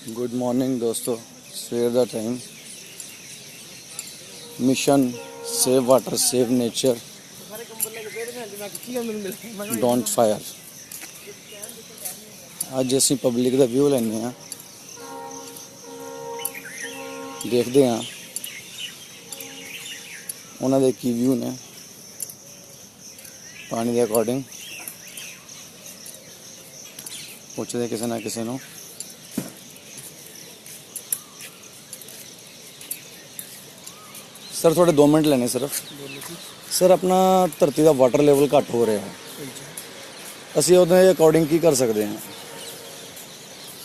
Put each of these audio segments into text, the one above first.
Good morning दोस्तों, सवेर का time. Mission save water save nature don't fire. अज असी पब्लिक का व्यू लैने हाँ, देखते हाँ उन्होंने की व्यू ने पानी के अकॉर्डिंग। पूछते किसी ना किसी को। सर थोड़े 2 मिनट लेने सिर्फ। सर अपना धरती का वाटर लेवल घट हो रहा है, असी ਉਹਦੇ अकॉर्डिंग की कर सकते हैं?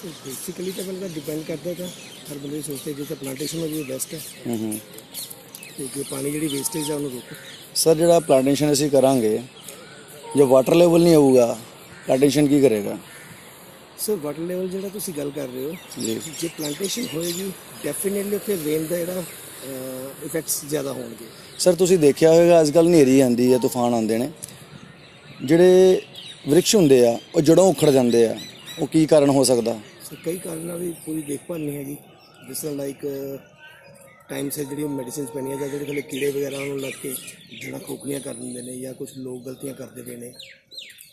बेसिकली तो बंदा डिपेंड करता है, हर बंदे सोचते हैं जिसे प्लांटेशन हो जाए बेस्ट है, क्योंकि पानी जी वेस्टेज है उन्होंने रोको। सर जो प्लांटेशन असी करांगे, जो वाटर लेवल नहीं होगा प्लांटेशन की करेगा? सर वाटर लेवल जो तुम गल कर रहे हो जी, जो प्लांटेशन होएगी डेफिनेटली उत्थे रेन का जो इफेक्ट्स ज़्यादा होंगे। सर तुसीं देखिया होगा अजकल हनेरी आती है, तूफान आते हैं, जिहड़े वृक्ष होंदे आ वो जड़ों उखड़ जाते हैं, वो की कारण हो सकता? सर कई कारण भी पूरी देखभाल नहीं हैगी, जिस तरह लाइक टाइम से जी मेडिसिन पैनिया जो थोड़े कीड़े वगैरह उन्होंने लग के जड़ा खोखलियाँ कर देंगे ने, या कुछ लोग गलतियाँ करते पे ने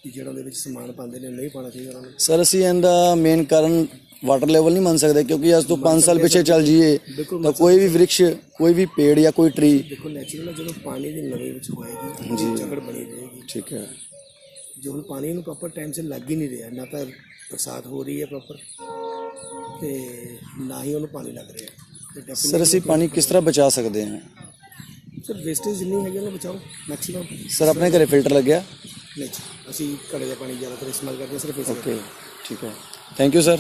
कि जड़ों के समान पाते हैं, नहीं पाना चाहिए उन्होंने। सर असी इहदा मेन कारण वाटर लेवल नहीं मान सकते, क्योंकि अज तो 5 साल पिछे चल जाइए तो कोई भी वृक्ष, कोई भी पेड़ या कोई ट्री देखो नैचुरल जो पानी की नमी होएगी जी झगड़ बनी रहेगी। ठीक है, जो हम पानी प्रॉपर टाइम से लग ही नहीं रहा, ना तो बरसात हो रही है प्रॉपर तो ना ही उन्होंने पानी लग रहा है। सर असी पानी किस तरह बचा सकते हैं? सर वेस्टेज जिन्नी है उन्हें बचाओ मैक्सीमम। सर अपने घरे फिल्टर लग्या? नहीं असी घड़े का पानी ज़्यादातर इस्तेमाल करते हैं सिर्फ इस। ओके ठीक है, थैंक यू सर।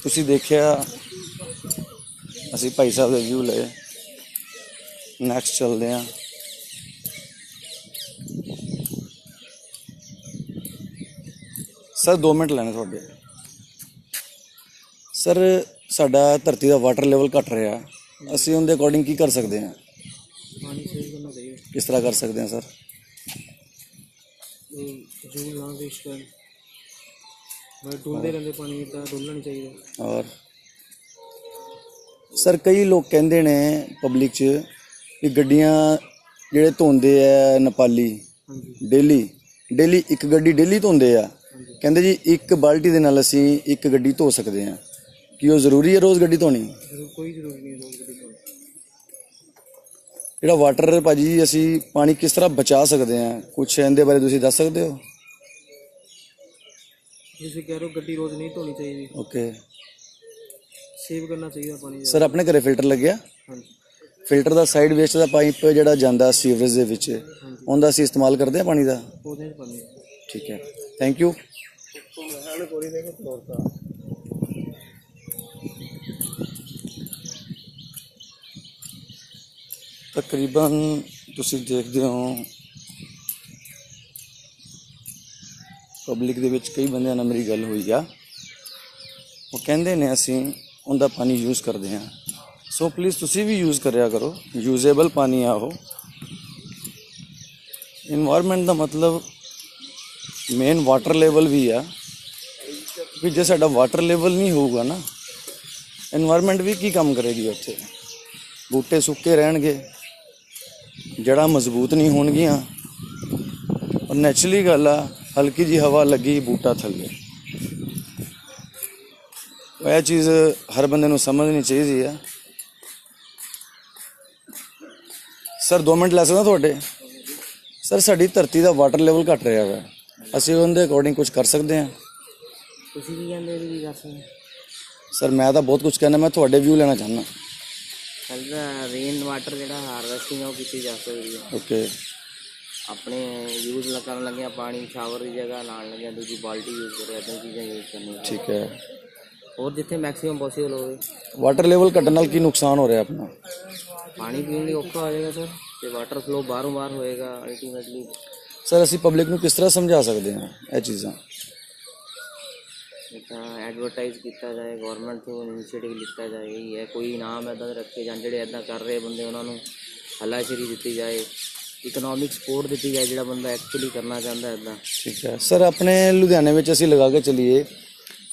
तुसी देखिया असी भाई साहब के व्यू लए, नैक्सट चलते हैं। सर 2 मिनट लेने थोड़े। सर साडा धरती का वाटर लेवल घट रहा, असी उनके अकॉर्डिंग की कर सकते हैं? पानी सेव करना चाहिए। किस तरह कर सकते हैं सर? जूल ना वेस्ट कर, डुलते रहते पानी इतना डुलना नहीं चाहिए। और सर कई लोग कहते ने पब्लिक च कि गड्डियां जेह्ड़े धोंदे है नेपाली डेली डेली एक गड्डी डेली धोंदे आ, कहते जी एक बाल्टी दे नाल असीं एक गड्डी धो सकते हैं, कि वो जरूरी है रोज़ गड्डी धोनी? कोई जरूरी नहीं है रोज गड्डी धोनी। ਜਿਹੜਾ वाटर भाजी असी पानी किस तरह बचा सकते हैं, कुछ इहदे बारे तुसीं दस सकते हो? जैसे कह रहे हो गड्डी रोज नहीं धोनी चाहिए, ओके सेव करना चाहिए पानी। सर अपने घरे फिल्टर लग्या? हाँ फिल्टर का साइड वेस्ट का पाइप जिहड़ा जांदा सीवरेज दे विच, उहदा असीं इस्तेमाल करते हैं पानी का? पानी। ठीक है, थैंक यू। तकरीबन तुसीं देखते हो पब्लिक दे विच कई बंदियां नाल मेरी गल हुई आ, वो कहंदे ने असीं उनका पानी यूज़ करते हैं। सो प्लीज़ तुसीं भी यूज़ करया करो, यूजेबल पानी आ वो। इन्वायरमेंट का मतलब मेन वाटर लेवल भी आ, कि जे साडा वाटर लेवल नहीं होगा ना, इन्वायरमेंट भी की काम करेगी उत्थे? बूटे सुक्के रहणगे, जड़ा मजबूत नहीं होणगियां, और नैचुरली गल आ हल्की जी हवा लगी बूटा थल्ले। यह चीज़ हर बंदे नूं समझनी चाहिए है। सर 2 मिनट लै सकदा तुहाडे? सर साडी धरती का वाटर लेवल घट रहा है, असीं उहदे अकॉर्डिंग कुछ कर सकते हैं? तुसीं की कहंदे हो की कर सकदे? सर मैं तो बहुत कुछ कहना, मैं तुहाडे व्यू लेना चाहना। रेन वाटर जो हारवैसटिंग है की जा सकती है। ओके अपने यूज कर लगे पानी शावर की जगह लाने लगे दूसरी बाल्टी यूज करें, इतनी चीज़ें यूज करनी। ठीक है, और जिथे मैक्सीमम पॉसिबल हो। वाटर लेवल घटने नाल की नुकसान हो रहा अपना? पानी पीने लिए औखा हो जाएगा सर, तो वाटर फ्लो बारों बार होएगा अल्टीमेटली। सर असी पब्लिक नूं किस तरह समझा सकते हैं यह चीज़ां? एडवरटाइज किया जाए, गौरमेंट को इनिशिएटिव लिता जाए, यही है कोई इनाम इदा रखे जाए, जो इदा कर रहे बंदे उन्होंने हलाशेरी दी जाए, ਇਕਨੋਮਿਕ ਸਪੋਰਟ ਦਿੱਤੀ ਜਾਏ, ਜਿਹੜਾ ਬੰਦਾ ਐਕਚੁਅਲੀ ਕਰਨਾ ਚਾਹੁੰਦਾ ਇੱਦਾਂ। ਠੀਕ ਹੈ ਸਰ, ਆਪਣੇ ਲੁਧਿਆਣੇ ਵਿੱਚ ਅਸੀਂ ਲਗਾ ਕੇ ਚੱਲੀਏ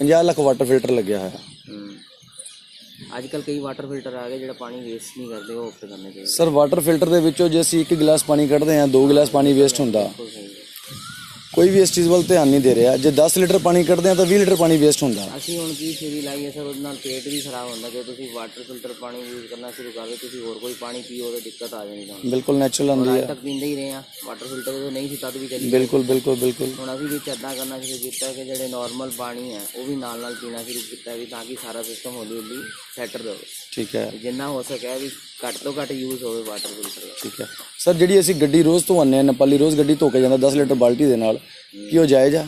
50 ਲੱਖ ਵਾਟਰ ਫਿਲਟਰ ਲੱਗਿਆ ਹੋਇਆ। ਅੱਜ ਕੱਲ੍ਹ ਕਈ ਵਾਟਰ ਫਿਲਟਰ ਆ ਗਏ ਜਿਹੜਾ ਪਾਣੀ ਵੇਸਟ ਨਹੀਂ ਕਰਦੇ, ਉਹ ਆਪੇ ਕਰਨੇ ਚਾਹੀਦੇ। ਸਰ ਵਾਟਰ ਫਿਲਟਰ ਦੇ ਵਿੱਚੋਂ ਜੇ ਅਸੀਂ 1 ਗਿਲਾਸ ਪਾਣੀ ਕੱਢਦੇ ਹਾਂ 2 ਗਿਲਾਸ ਪਾਣੀ ਵੇਸਟ ਹੁੰਦਾ। ਬਿਲਕੁਲ ਸਹੀ ਹੈ। ਕੋਈ ਵੀ ਇਸ ਚੀਜ਼ ਵੱਲ ਧਿਆਨ ਨਹੀਂ ਦੇ ਰਿਹਾ। ਜੇ 10 ਲੀਟਰ ਪਾਣੀ ਕੱਢਦੇ ਹਾਂ ਤਾਂ 20 ਲੀਟਰ ਪਾਣੀ ਵੇਸਟ ਹੁੰਦਾ। ਅਸੀਂ ਹੁਣ ਕੀ ਥਿਊਰੀ ਲਾਈ ਹੈ ਸਰ, ਉਹਦੇ ਨਾਲ ਪੇਟ ਵੀ ਖਰਾਬ ਹੁੰਦਾ। ਜੇ ਤੁਸੀਂ ਵਾਟਰ ਫਿਲਟਰ ਪਾਣੀ ਯੂਜ਼ ਕਰਨਾ ਸ਼ੁਰੂ ਕਰ ਦਿਓ, ਤੁਸੀਂ ਹੋਰ ਕੋਈ ਪਾਣੀ ਪੀਓ ਤਾਂ ਦਿੱਕਤ ਆ ਜਾਣੀ ਤੁਹਾਨੂੰ। ਬਿਲਕੁਲ ਨੈਚੁਰਲ ਆਉਂਦੀ ਅੱਜ ਹੈ। ਤੱਕ ਪੀਂਦੇ ਹੀ ਰਹੇ ਆ ਵਾਟਰ ਫਿਲਟਰ, ਜਦੋਂ ਨਹੀਂ ਸੀ ਤਦ ਵੀ ਚੱਲੀ। ਬਿਲਕੁਲ ਬਿਲਕੁਲ ਬਿਲਕੁਲ। ਹੁਣ ਅਸੀਂ ਵੀ ਇੱਦਾਂ ਕਰਨਾ ਸ਼ੁਰੂ ਕੀਤਾ ਕਿ ਜਿਹੜੇ ਨਾਰਮਲ ਪਾਣੀ ਹੈ ਉਹ ਵੀ ਨਾਲ ਨਾਲ ਪੀਣਾ ਸ਼ੁਰੂ ਕੀਤਾ ਵੀ, ਤਾਂ ਕਿ ਸਾਰਾ ਸਿਸਟਮ ਹੌਲੀ ਹੌਲੀ ਸੈੱਟ ਰਹੇ। ਠੀਕ ਹੈ ਜਿੰਨਾ ਹੋ ਸਕੇ ਵੀ ਘੱਟ ਤੋਂ ਘੱਟ ਯੂਜ਼ ਹੋਵੇ ਵਾਟਰ ਫਿਲਟਰ। ਠੀਕ ਹੈ ਸਰ, ਜਿਹੜੀ ਅਸੀਂ ਗੱਡੀ ਰੋਜ਼ ਧੋਆਉਂਦੇ ਹਾਂ, ਨੇਪਾਲੀ ਰੋਜ਼ ਗੱਡੀ ਧੋ ਕੇ ਜਾਂਦਾ 10 ਲੀਟਰ ਬਾਲਟੀ ਦੇ ਨਾਲ, ਕੀ ਉਹ ਜਾਇਜ਼ ਆ?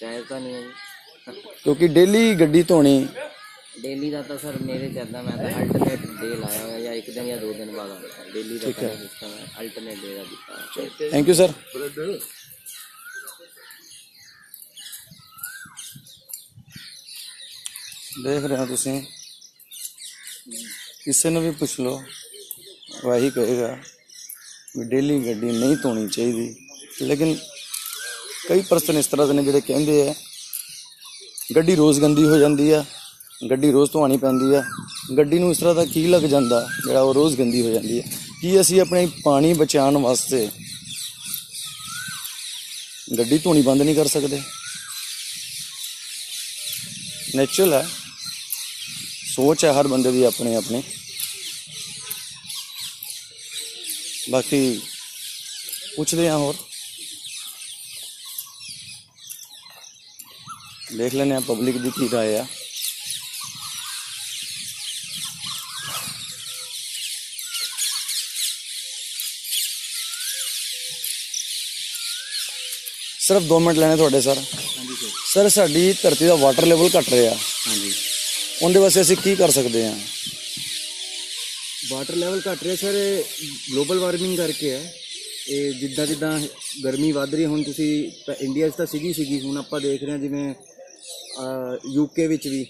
ਜਾਇਜ਼ ਤਾਂ ਨਹੀਂ ਹੈ ਜੀ, ਕਿਉਂਕਿ ਡੇਲੀ ਗੱਡੀ ਧੋਣੀ। ਡੇਲੀ ਦਾ ਤਾਂ ਸਰ ਮੇਰੇ ਚ ਇੱਦਾਂ, ਮੈਂ ਤਾਂ ਅਲਟਰਨੇਟ ਡੇ ਲਾਇਆ ਹੋਇਆ, ਜਾਂ 1 ਦਿਨ ਜਾਂ 2 ਦਿਨ ਬਾਅਦ ਆਉਂਦਾ। ਡੇਲੀ ਦਾ ਸਿਸਟਮ ਹੈ, ਅਲਟਰਨੇਟ ਡੇ ਦਾ ਦਿੱਤਾ। Thank you sir. ਦੇਖ ਰਹੇ ਹੋ ਤੁਸੀਂ, ਕਿਸੇ ਨੂੰ ਵੀ ਪੁੱਛ ਲਓ ਉਹ ਇਹੀ ਕਹੇਗਾ ਵੀ ਡੇਲੀ ਗੱਡੀ ਨਹੀਂ ਧੋਣੀ ਚਾਹੀਦੀ। ਲੇਕਿਨ ਕਈ ਪਰਸਨ ਇਸ ਤਰ੍ਹਾਂ ਦੇ ਨੇ ਜਿਹੜੇ ਕਹਿੰਦੇ ਆ ਗੱਡੀ ਰੋਜ਼ ਗੰਦੀ ਹੋ ਜਾਂਦੀ ਆ, ਗੱਡੀ ਰੋਜ਼ ਧੋਣੀ ਪੈਂਦੀ ਆ। ਗੱਡੀ ਨੂੰ ਇਸ ਤਰ੍ਹਾਂ ਦਾ ਕੀ ਲੱਗ ਜਾਂਦਾ ਜਿਹੜਾ ਉਹ ਰੋਜ਼ ਗੰਦੀ ਹੋ ਜਾਂਦੀ ਹੈ? ਕੀ ਅਸੀਂ ਆਪਣੇ ਪਾਣੀ ਬਚਾਉਣ ਵਾਸਤੇ ਗੱਡੀ ਧੋਣੀ ਬੰਦ ਨਹੀਂ ਕਰ ਸਕਦੇ? ਨੈਚੁਰਲ ਹੈ, ਸੋਚ ਹੈ ਹਰ ਬੰਦੇ ਦੀ ਆਪਣੀ ਆਪਣੀ। ਬਾਕੀ ਪੁੱਛਦੇ ਹਾਂ, ਹੋਰ ਦੇਖ ਲੈਂਦੇ ਹਾਂ ਪਬਲਿਕ ਦੀ ਕੀ ਰਾਏ ਆ। ਸਿਰਫ 2 ਮਿੰਟ ਲੈਣੇ ਤੁਹਾਡੇ ਸਰ। ਹਾਂਜੀ ਸਰ। ਸਰ ਸਾਡੀ ਧਰਤੀ ਦਾ ਵਾਟਰ ਲੈਵਲ ਘਟ ਰਿਹਾ, ਹਾਂਜੀ, ਉਹਦੇ ਵਾਸਤੇ ਅਸੀਂ ਕੀ ਕਰ ਸਕਦੇ ਹਾਂ? ਵਾਟਰ ਲੈਵਲ ਘਟ ਰਿਹਾ ਸਰ, ਗਲੋਬਲ ਵਾਰਮਿੰਗ ਕਰਕੇ ਹੈ। ਇਹ ਜਿੱਦਾਂ ਜਿੱਦਾਂ ਗਰਮੀ ਵੱਧ ਰਹੀ ਹੈ, ਹੁਣ ਤੁਸੀਂ ਇੰਡੀਆ 'ਚ ਤਾਂ ਸੀਗੀ, ਹੁਣ ਆਪਾਂ ਦੇਖ ਰਹੇ ਹਾਂ ਜਿਵੇਂ UK ਵਿੱਚ ਵੀ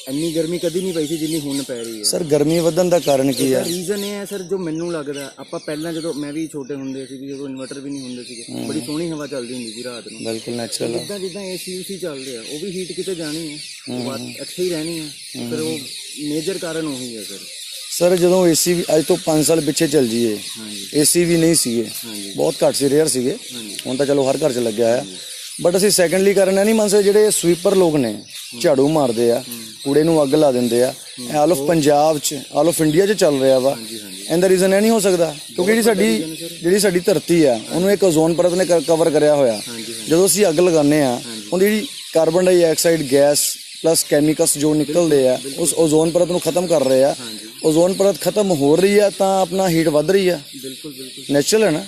ਇੰਨੀ ਗਰਮੀ ਕਦੀ ਨਹੀਂ ਪਈ ਸੀ ਜਿੰਨੀ ਹੁਣ ਪੈ ਰਹੀ ਹੈ। ਸਰ ਗਰਮੀ ਵਧਣ ਦਾ ਕਾਰਨ ਕੀ ਹੈ? ਰੀਜ਼ਨ ਇਹ ਹੈ ਸਰ, ਜੋ ਮੈਨੂੰ ਲੱਗਦਾ, ਆਪਾਂ ਪਹਿਲਾਂ ਜਦੋਂ ਮੈਂ ਵੀ ਛੋਟੇ ਹੁੰਦੇ ਸੀ, ਜਦੋਂ ਇਨਵਰਟਰ ਵੀ ਨਹੀਂ ਹੁੰਦੇ ਸੀਗੇ, ਬੜੀ ਸੋਹਣੀ ਹਵਾ ਚੱਲਦੀ ਹੁੰਦੀ ਸੀ ਰਾਤ ਨੂੰ। ਬਿਲਕੁਲ ਨੈਚੁਰਲ ਹੈ। ਜਿੱਦਾਂ ਜਿੱਦਾਂ AC ਚੱਲਦੇ ਆ, ਉਹ ਵੀ ਹੀਟ ਕਿਤੇ ਜਾਣੀ ਹੈ, ਇੱਥੇ ਹੀ ਰਹਿਣੀ ਹੈ। ਫਿਰ ਉਹ ਮੇਜਰ ਕਾਰਨ ਉਹੀ ਹੈ ਸਰ। ਸਰ ਜਦੋਂ ਏਸੀ ਵੀ ਅੱਜ ਤੋਂ 5 ਸਾਲ ਪਿੱਛੇ ਚੱਲ ਜਾਈਏ, ਏਸੀ ਵੀ ਨਹੀਂ ਸੀਗੇ, ਬਹੁਤ ਘੱਟ ਸੀ, ਰੇਅਰ ਸੀਗੇ। ਹੁਣ ਤਾਂ ਚਲੋ ਹਰ ਘਰ 'ਚ ਲੱਗਿਆ ਹੈ। ਬਟ ਅਸੀਂ ਸੈਕੰਡਲੀ ਕਾਰਨ ਇਹ ਨਹੀਂ ਮੰਨ ਸਕਦੇ, ਜਿਹੜੇ ਸਵੀਪਰ ਲੋਕ ਨੇ ਝਾੜੂ ਮਾਰਦੇ ਆ, ਕੂੜੇ ਨੂੰ ਅੱਗ ਲਾ ਦਿੰਦੇ ਆ, ਇਹ ਆਲ ਆਫ ਪੰਜਾਬ 'ਚ, ਆਲ ਆਫ ਇੰਡੀਆ 'ਚ ਚੱਲ ਰਿਹਾ ਵਾ। ਇਹਦਾ ਰੀਜ਼ਨ ਇਹ ਨਹੀਂ ਹੋ ਸਕਦਾ ਕਿਉਂਕਿ ਜਿਹੜੀ ਸਾਡੀ ਧਰਤੀ ਆ ਉਹਨੂੰ ਇੱਕ ਓਜ਼ੋਨ ਪਰਤ ਨੇ ਕਵਰ ਕਰਿਆ ਹੋਇਆ। ਜਦੋਂ ਅਸੀਂ ਅੱਗ ਲਗਾਉਂਦੇ ਆ, ਉਹਦੀ ਜਿਹੜੀ carbon dioxide gas plus chemicals ਜੋ ਨਿਕਲਦੇ ਆ, ਉਸ ਓਜ਼ੋਨ ਪਰਤ ਨੂੰ ਖਤਮ ਕਰ ਰਹੇ ਆ। ਓਜ਼ੋਨ ਪਰਤ ਖਤਮ ਹੋ ਰਹੀ ਆ ਤਾਂ ਆਪਣਾ ਹੀਟ ਵੱਧ ਰਹੀ ਆ। ਬਿਲਕੁਲ ਨੈਚੁਰਲ ਹੈ ਨਾ।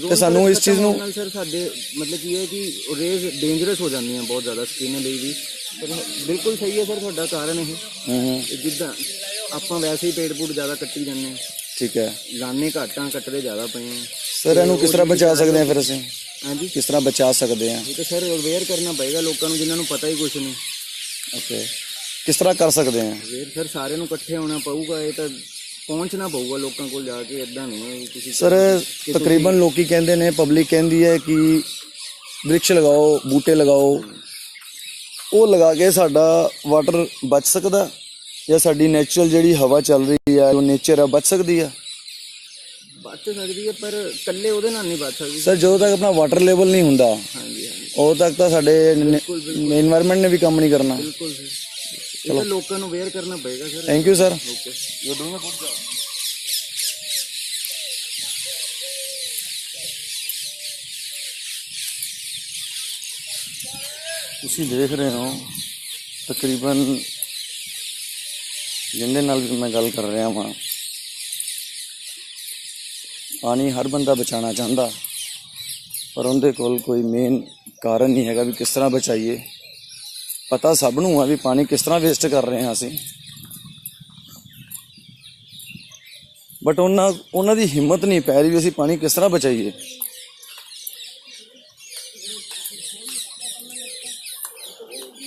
ਤੇ ਸਾਨੂੰ ਇਸ ਚੀਜ਼ ਨੂੰ ਸਰ, ਸਾਡੇ ਮਤਲਬ ਕੀ ਹੈ ਕਿ ਰੇਜ਼ ਡੇਂਜਰਸ ਹੋ ਜਾਂਦੀਆਂ ਬਹੁਤ ਜ਼ਿਆਦਾ ਸਕਿਨ ਲਈ ਵੀ। ਪਰ ਬਿਲਕੁਲ ਸਹੀ ਹੈ ਸਰ ਤੁਹਾਡਾ ਕਾਰਨ ਇਹ। ਜਿੱਦਾਂ ਆਪਾਂ ਵੈਸੇ ਹੀ ਪੇੜ ਪੂੜ ਜ਼ਿਆਦਾ ਕੱਟੀ ਜਾਂਦੇ ਹਾਂ। ਠੀਕ ਹੈ, ਲਾਨੇ ਘਾਟਾਂ ਕੱਟਦੇ ਜ਼ਿਆਦਾ ਪਏ ਆ ਸਰ। ਇਹਨੂੰ ਕਿਸ ਤਰ੍ਹਾਂ ਬਚਾ ਸਕਦੇ ਆ ਫਿਰ ਅਸੀਂ? ਹਾਂਜੀ, ਕਿਸ ਤਰ੍ਹਾਂ ਬਚਾ ਸਕਦੇ ਆ? ਇਹ ਤਾਂ ਸਰ ਅਵੇਅਰ ਕਰਨਾ ਪਏਗਾ ਲੋਕਾਂ ਨੂੰ, ਜਿਨ੍ਹਾਂ ਨੂੰ ਪਤਾ ਹੀ ਕੁਛ ਨਹੀਂ। ਓਕੇ, ਕਿਸ ਤਰ੍ਹਾਂ ਕਰ ਸਕਦੇ ਆ? ਅਵੇਅਰ ਸਰ ਸਾਰਿਆਂ ਨੂੰ ਇਕੱਠੇ ਹੋਣਾ ਪਊਗਾ, ਇਹ ਤਾਂ ਪਹੁੰਚਣਾ ਪਊਗਾ ਲੋਕਾਂ ਕੋਲ ਜਾ ਕੇ। ਇਦਾਂ ਨਹੀਂ ਤੁਸੀਂ ਸਰ ਤਕਰੀਬਨ ਲੋਕੀ ਕਹਿੰਦੇ ਨੇ, ਪਬਲਿਕ ਕਹਿੰਦੀ ਹੈ ਕਿ ਵ੍ਰਿਕਸ਼ ਲਗਾਓ, ਬੂਟੇ ਲਗਾਓ। ਉਹ ਲਗਾ ਕੇ ਸਾਡਾ ਵਾਟਰ ਬਚ ਸਕਦਾ, ਜਾਂ ਸਾਡੀ ਨੈਚੁਰਲ ਜਿਹੜੀ ਹਵਾ ਚੱਲ ਰਹੀ ਆ, ਉਹ ਨੇਚਰ ਆ, ਬਚ ਸਕਦੀ ਆ? ਬਚ ਸਕਦੀ ਹੈ, ਪਰ ਇਕੱਲੇ ਉਹਦੇ ਨਾਲ ਨਹੀਂ ਬਚ ਸਕਦੀ ਸਰ। ਜਦੋਂ ਤੱਕ ਆਪਣਾ ਵਾਟਰ ਲੈਵਲ ਨਹੀਂ ਹੁੰਦਾ, ਹਾਂਜੀ, ਉਦੋਂ ਤੱਕ ਤਾਂ ਸਾਡੇ এনवायरमेंट ਨੇ ਵੀ ਕੰਮ ਨਹੀਂ ਕਰਨਾ। ਬਿਲਕੁਲ ਸਰ, ਇਹ ਤਾਂ ਲੋਕਾਂ ਨੂੰ ਅਵੇਅਰ ਕਰਨਾ ਪਏਗਾ sir. Thank you sir. Okay. ਤੁਸੀਂ ਦੇਖ ਰਹੇ ਹੋ ਤਕਰੀਬਨ ਜਿੰਦੇ ਨਾਲ ਵੀ ਮੈਂ ਗੱਲ ਕਰ ਰਿਹਾ ਵਾਂ, ਪਾਣੀ ਹਰ ਬੰਦਾ ਬਚਾਉਣਾ ਚਾਹੁੰਦਾ, ਪਰ ਉਹਦੇ ਕੋਲ ਕੋਈ ਮੇਨ ਕਾਰਨ ਨਹੀਂ ਹੈਗਾ ਵੀ ਕਿਸ ਤਰ੍ਹਾਂ ਬਚਾਈਏ। ਪਤਾ ਸਭ ਨੂੰ ਆ ਵੀ ਪਾਣੀ ਕਿਸ ਤਰ੍ਹਾਂ ਵੇਸਟ ਕਰ ਰਹੇ ਹਾਂ ਅਸੀਂ, ਬਟ ਉਹਨਾਂ ਦੀ ਹਿੰਮਤ ਨਹੀਂ ਪੈ ਰਹੀ ਵੀ ਅਸੀਂ ਪਾਣੀ ਕਿਸ ਤਰ੍ਹਾਂ ਬਚਾਈਏ।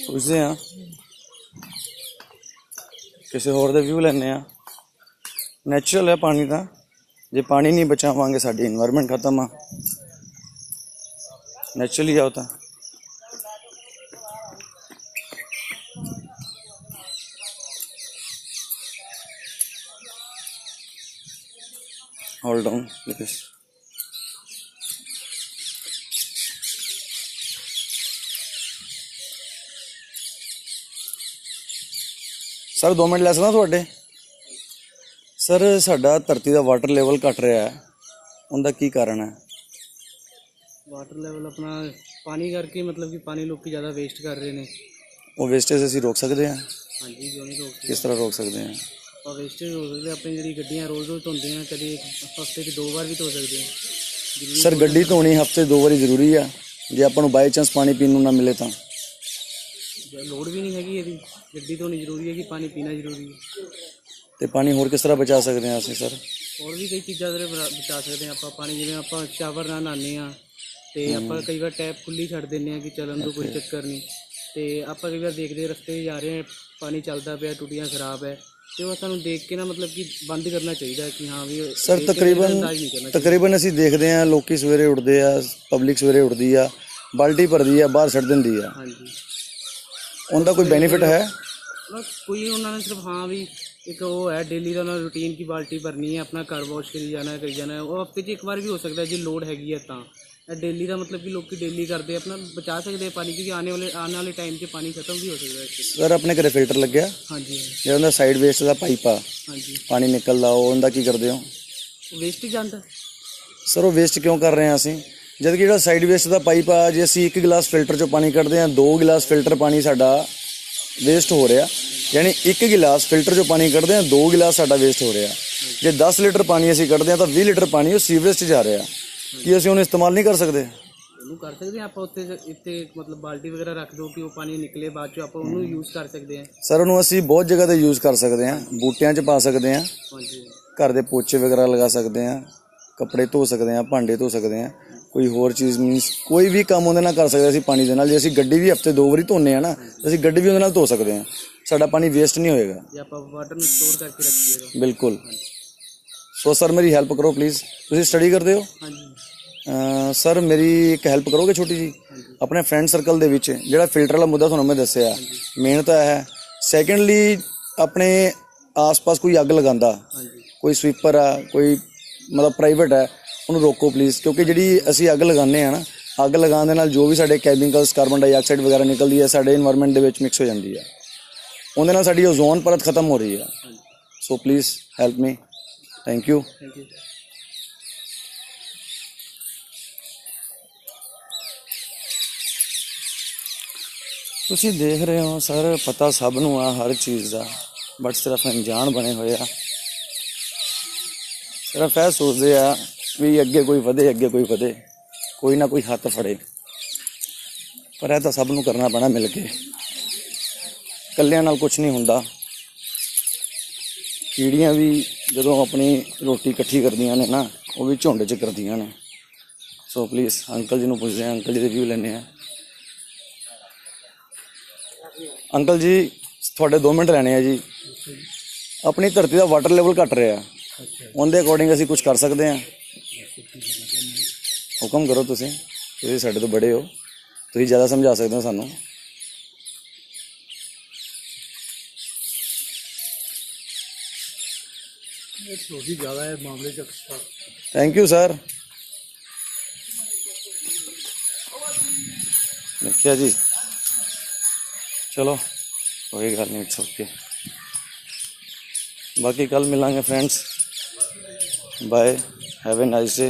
ਪੁੱਛਦੇ ਹਾਂ, ਕਿਸੇ ਹੋਰ ਦਾ ਵਿਊ ਲੈਂਦੇ ਹਾਂ। ਨੈਚੁਰਲ ਹੈ ਪਾਣੀ ਤਾਂ, ਜੇ ਪਾਣੀ ਨਹੀਂ ਬਚਾਵਾਂਗੇ ਸਾਡੀ ਇਨਵਾਇਰਨਮੈਂਟ ਖਤਮ ਆ। ਨੈਚੁਰਲੀ ਆ ਉਹ ਤਾਂ। Hold on, please. Sir 2 minute ਲੈ ਸਕਦਾ ਤੁਹਾਡੇ? ਸਰ ਸਾਡਾ ਧਰਤੀ ਦਾ ਵਾਟਰ ਲੈਵਲ ਘਟ ਰਿਹਾ ਹੈ, ਉਹਦਾ ਕੀ ਕਾਰਨ ਹੈ? ਵਾਟਰ ਲੈਵਲ ਆਪਣਾ ਪਾਣੀ ਕਰਕੇ, ਮਤਲਬ ਕਿ ਪਾਣੀ ਲੋਕੀ ਜ਼ਿਆਦਾ ਵੇਸਟ ਕਰ ਰਹੇ ਨੇ। ਉਹ ਵੇਸਟੇਜ ਅਸੀਂ ਰੋਕ ਸਕਦੇ ਹਾਂ? ਹਾਂਜੀ, ਕਿਉਂ ਨਹੀਂ ਰੋਕ ਸਕਦੇ? ਕਿਸ ਤਰ੍ਹਾਂ ਰੋਕ ਸਕਦੇ ਹਾਂ? ਆਪਾਂ ਵੇਸਟੇਜ ਹੋ ਸਕਦੇ, ਆਪਣੀ ਜਿਹੜੀ ਗੱਡੀਆਂ ਰੋਜ਼ ਧੋਂਦੇ ਆ, ਕਦੇ ਹਫ਼ਤੇ 'ਚ 2 ਵਾਰ ਵੀ ਧੋ ਸਕਦੇ ਆ। ਸਰ ਗੱਡੀ ਧੋਣੀ ਹਫ਼ਤੇ 2 ਵਾਰੀ ਜ਼ਰੂਰੀ ਆ, ਜੇ ਆਪਾਂ ਨੂੰ ਬਾਈ ਚਾਂਸ ਪਾਣੀ ਪੀਣ ਨੂੰ ਨਾ ਮਿਲੇ ਤਾਂ? ਲੋੜ ਵੀ ਨਹੀਂ ਹੈਗੀ ਇਹਦੀ, ਗੱਡੀ ਧੋਣੀ ਜ਼ਰੂਰੀ ਹੈ ਕਿ ਪਾਣੀ ਪੀਣਾ ਜ਼ਰੂਰੀ ਹੈ। ਤੇ ਪਾਣੀ ਹੋਰ ਕਿਸ ਤਰ੍ਹਾਂ ਬਚਾ ਸਕਦੇ ਹਾਂ ਅਸੀਂ ਸਰ? ਹੋਰ ਵੀ ਕਈ ਚੀਜ਼ਾਂ ਦੇ ਬਚਾ ਸਕਦੇ ਹਾਂ ਆਪਾਂ ਪਾਣੀ, ਜਿਵੇਂ ਆਪਾਂ ਸ਼ਾਵਰ ਨਾਲ ਨਹਾਉਂਦੇ ਹਾਂ ਤੇ ਆਪਾਂ ਕਈ ਵਾਰ ਟੈਪ ਖੁੱਲੀ ਛੱਡ ਦਿੰਦੇ ਹਾਂ ਕਿ ਚੱਲਣ ਤੋਂ ਕੋਈ ਚੱਕਰ ਨਹੀਂ, ਤੇ ਆਪਾਂ ਕਈ ਵਾਰ ਦੇਖਦੇ ਰਸਤੇ 'ਚ ਜਾ ਰਹੇ ਹਾਂ, ਪਾਣੀ ਚੱਲਦਾ ਪਿਆ, ਟੂਟੀਆਂ ਖਰਾਬ ਹੈ, ਤੇ ਉਹ ਸਾਨੂੰ ਦੇਖ ਕੇ ਨਾ ਮਤਲਬ ਕਿ ਬੰਦ ਕਰਨਾ ਚਾਹੀਦਾ ਹੈ ਕਿ ਹਾਂ ਵੀ ਸਰ ਤਕਰੀਬਨ ਅਸੀਂ ਦੇਖਦੇ ਹਾਂ ਲੋਕੀ ਸਵੇਰੇ ਉੱਠਦੇ ਆ, ਪਬਲਿਕ ਸਵੇਰੇ ਉੱਠਦੀ ਆ, ਬਾਲਟੀ ਭਰਦੀ ਆ, ਬਾਹਰ ਛੱਡ ਦਿੰਦੀ ਆ। ਹਾਂਜੀ, ਉਹਦਾ ਕੋਈ ਬੈਨੀਫਿਟ ਹੈ? ਕੋਈ ਉਹਨਾਂ ਨੇ ਸਿਰਫ ਹਾਂ ਵੀ ਇੱਕ ਉਹ ਹੈ ਡੇਲੀ ਦਾ ਉਹਨਾਂ ਦਾ ਰੂਟੀਨ ਕੀ ਬਾਲਟੀ ਭਰਨੀ ਹੈ, ਆਪਣਾ ਘਰ ਵਾਸ਼ ਕਰੀ ਜਾਣਾ ਕਰੀ ਜਾਣਾ। ਉਹ ਹਫ਼ਤੇ 'ਚ ਇੱਕ ਵਾਰ ਵੀ ਹੋ ਸਕਦਾ ਜੇ ਲੋੜ ਹੈਗੀ ਹੈ ਤਾਂ। ਡੇਲੀ ਦਾ ਮਤਲਬ ਕਿ ਲੋਕੀ ਡੇਲੀ ਕਰਦੇ ਆਪਣਾ ਬਚਾ ਸਕਦੇ ਆ ਪਾਣੀ, ਕਿਉਂਕਿ ਆਉਣ ਵਾਲੇ ਟਾਈਮ 'ਚ ਪਾਣੀ ਖਤਮ ਵੀ ਹੋ ਸਕਦਾ ਹੈ। ਸਰ ਆਪਣੇ ਘਰੇ ਫਿਲਟਰ ਲੱਗਿਆ? ਹਾਂਜੀ। ਜਿਹੜਾ ਉਹਦਾ ਸਾਈਡ ਵੇਸਟ ਦਾ ਪਾਈਪ ਆ, ਹਾਂਜੀ, ਪਾਣੀ ਨਿਕਲਦਾ, ਉਹਦਾ ਕੀ ਕਰਦੇ ਹੋ? ਵੇਸਟ ਹੀ ਜਾਂਦਾ। ਸਰ ਉਹ ਵੇਸਟ ਕਿਉਂ ਕਰ ਰਹੇ ਹਾਂ ਅਸੀਂ, ਜਦ ਕਿ ਜਿਹੜਾ ਸਾਈਡ ਵੇਸਟ ਦਾ ਪਾਈਪ ਆ, ਜੇ ਅਸੀਂ 1 ਗਿਲਾਸ ਫਿਲਟਰ 'ਚੋਂ ਪਾਣੀ ਕੱਢਦੇ ਹਾਂ, 2 ਗਿਲਾਸ ਫਿਲਟਰ ਪਾਣੀ ਸਾਡਾ ਵੇਸਟ ਹੋ ਰਿਹਾ। ਯਾਨੀ 1 ਗਿਲਾਸ ਫਿਲਟਰ 'ਚੋਂ ਪਾਣੀ ਕੱਢਦੇ ਹਾਂ, 2 ਗਿਲਾਸ ਸਾਡਾ ਵੇਸਟ ਹੋ ਰਿਹਾ। ਜੇ 10 ਲੀਟਰ ਪਾਣੀ ਅਸੀਂ ਕੱਢਦੇ ਹਾਂ ਤਾਂ 20 ਲੀਟਰ ਪਾਣੀ ਉਹ ਸੀਵਰੇਜ 'ਚ ਜਾ ਰਿਹਾ। ਕੀ ਅਸੀਂ ਉਹਨੂੰ ਇਸਤੇਮਾਲ ਨਹੀਂ ਕਰ ਸਕਦੇ? ਉਹਨੂੰ ਕਰ ਸਕਦੇ ਹਾਂ ਆਪਾਂ, ਇੱਥੇ ਮਤਲਬ ਬਾਲਟੀ ਵਗੈਰਾ ਰੱਖ ਦਿਓ ਕਿ ਉਹ ਪਾਣੀ ਨਿਕਲੇ, ਬਾਅਦ 'ਚ ਆਪਾਂ ਉਹਨੂੰ ਯੂਜ਼ ਕਰ ਸਕਦੇ ਹਾਂ। ਸਰ ਉਹਨੂੰ ਅਸੀਂ ਬਹੁਤ ਜਗ੍ਹਾ ਤੇ ਯੂਜ਼ ਕਰ ਸਕਦੇ ਹਾਂ, ਬੂਟਿਆਂ 'ਚ ਪਾ ਸਕਦੇ ਹਾਂ, ਹਾਂਜੀ, ਘਰ ਦੇ ਪੋਚੇ ਵਗੈਰਾ ਲਗਾ ਸਕਦੇ ਹਾਂ, ਕੱਪੜੇ ਧੋ ਸਕਦੇ ਹਾਂ, ਭਾਂਡੇ ਧੋ ਸਕਦੇ ਹਾਂ, ਕੋਈ ਹੋਰ ਚੀਜ਼ ਮੀਨਸ ਕੋਈ ਵੀ ਕੰਮ ਉਹਦੇ ਨਾਲ ਕਰ ਸਕਦੇ ਅਸੀਂ ਪਾਣੀ ਦੇ ਨਾਲ। ਜੇ ਅਸੀਂ ਗੱਡੀ ਵੀ ਹਫ਼ਤੇ 2 ਵਾਰੀ ਧੋਂਦੇ ਹਾਂ ਨਾ, ਅਸੀਂ ਗੱਡੀ ਵੀ ਉਹਦੇ ਨਾਲ ਧੋ ਸਕਦੇ ਹਾਂ, ਸਾਡਾ ਪਾਣੀ ਵੇਸਟ ਨਹੀਂ ਹੋਏਗਾ ਜੇ ਆਪਾਂ ਵਾਟਰ ਨੂੰ ਸਟੋਰ ਕਰਕੇ ਰੱਖੀਏ। ਬਿਲਕੁਲ। ਸੋ ਸਰ ਮੇਰੀ ਹੈਲਪ ਕਰੋ ਪਲੀਜ਼, ਤੁਸੀਂ ਸਟੱਡੀ ਕਰਦੇ ਹੋ? ਹਾਂਜੀ ਸਰ ਮੇਰੀ ਇੱਕ ਹੈਲਪ ਕਰੋਗੇ ਛੋਟੀ ਜੀ? ਆਪਣੇ ਫਰੈਂਡ ਸਰਕਲ ਦੇ ਵਿੱਚ ਜਿਹੜਾ ਫਿਲਟਰ ਵਾਲਾ ਮੁੱਦਾ ਤੁਹਾਨੂੰ ਮੈਂ ਦੱਸਿਆ, ਮੇਨ ਤਾਂ ਹੈ। ਸੈਕੰਡਲੀ ਆਪਣੇ ਆਸ-ਪਾਸ ਕੋਈ ਅੱਗ ਲਗਾਉਂਦਾ, ਕੋਈ ਸਵੀਪਰ ਆ, ਕੋਈ ਮਤਲਬ ਪ੍ਰਾਈਵੇਟ ਹੈ, ਉਹਨੂੰ ਰੋਕੋ ਪਲੀਜ਼, ਕਿਉਂਕਿ ਜਿਹੜੀ ਅਸੀਂ ਅੱਗ ਲਗਾਉਂਦੇ ਹਾਂ ਨਾ, ਅੱਗ ਲਗਾਉਣ ਦੇ ਨਾਲ ਜੋ ਵੀ ਸਾਡੇ ਕੈਮੀਕਲਸ, ਕਾਰਬਨ ਡਾਈਆਕਸਾਈਡ ਵਗੈਰਾ ਨਿਕਲਦੀ ਹੈ, ਸਾਡੇ ਇਨਵਾਇਰਨਮੈਂਟ ਦੇ ਵਿੱਚ ਮਿਕਸ ਹੋ ਜਾਂਦੀ ਹੈ, ਉਹਦੇ ਨਾਲ ਸਾਡੀ ਓਜ਼ੋਨ ਪਰਤ ਖਤਮ ਹੋ ਰਹੀ ਹੈ। So please help me, thank you. ਤੁਸੀਂ ਦੇਖ ਰਹੇ ਹੋ ਸਰ, ਪਤਾ ਸਭ ਨੂੰ ਆ ਹਰ ਚੀਜ਼ ਦਾ, ਬਟ ਸਿਰਫ ਅਣਜਾਣ ਬਣੇ ਹੋਏ ਆ। ਸਿਰਫ ਇਹ ਸੋਚਦੇ ਆ ਵੀ ਅੱਗੇ ਕੋਈ ਵਧੇ, ਅੱਗੇ ਕੋਈ ਵਧੇ, ਕੋਈ ਨਾ ਕੋਈ ਹੱਥ ਫੜੇ, ਪਰ ਇਹ ਤਾਂ ਸਭ ਨੂੰ ਕਰਨਾ ਪੈਣਾ ਮਿਲ ਕੇ। ਇਕੱਲਿਆਂ ਨਾਲ ਕੁਝ ਨਹੀਂ ਹੁੰਦਾ। ਕੀੜੀਆਂ ਵੀ ਜਦੋਂ ਆਪਣੀ ਰੋਟੀ ਇਕੱਠੀ ਕਰਦੀਆਂ ਨੇ ਨਾ, ਉਹ ਵੀ ਝੁੰਡ 'ਚ ਕਰਦੀਆਂ ਨੇ। ਸੋ ਪਲੀਜ਼ ਅੰਕਲ ਜੀ ਨੂੰ ਪੁੱਛਦੇ ਹਾਂ, ਅੰਕਲ ਜੀ ਦੇ ਵਿਊ ਲੈਂਦੇ ਹਾਂ। ਅੰਕਲ ਜੀ ਤੁਹਾਡੇ 2 ਮਿੰਟ ਲੈਣੇ ਆ ਜੀ। ਆਪਣੀ ਧਰਤੀ ਦਾ ਵਾਟਰ ਲੈਵਲ ਘਟ ਰਿਹਾ, ਉਹਦੇ ਅਕੋਰਡਿੰਗ ਅਸੀਂ ਕੁਝ ਕਰ ਸਕਦੇ ਹਾਂ? ਹੁਕਮ ਕਰੋ, ਤੁਸੀਂ ਸਾਡੇ ਤੋਂ ਬੜੇ ਹੋ, ਤੁਸੀਂ ਜ਼ਿਆਦਾ ਸਮਝਾ ਸਕਦੇ ਹੋ ਸਾਨੂੰ। ਜ਼ਿਆਦਾ ਹੈ ਮਾਮਲੇ 'ਚ। Thank you sir. ਦੇਖਿਆ ਜੀ, ਚਲੋ ਕੋਈ ਗੱਲ ਨਹੀਂ, ਇਟਸ ਓਕੇ। ਬਾਕੀ ਕੱਲ ਮਿਲਾਂਗੇ friends, bye, have a nice day.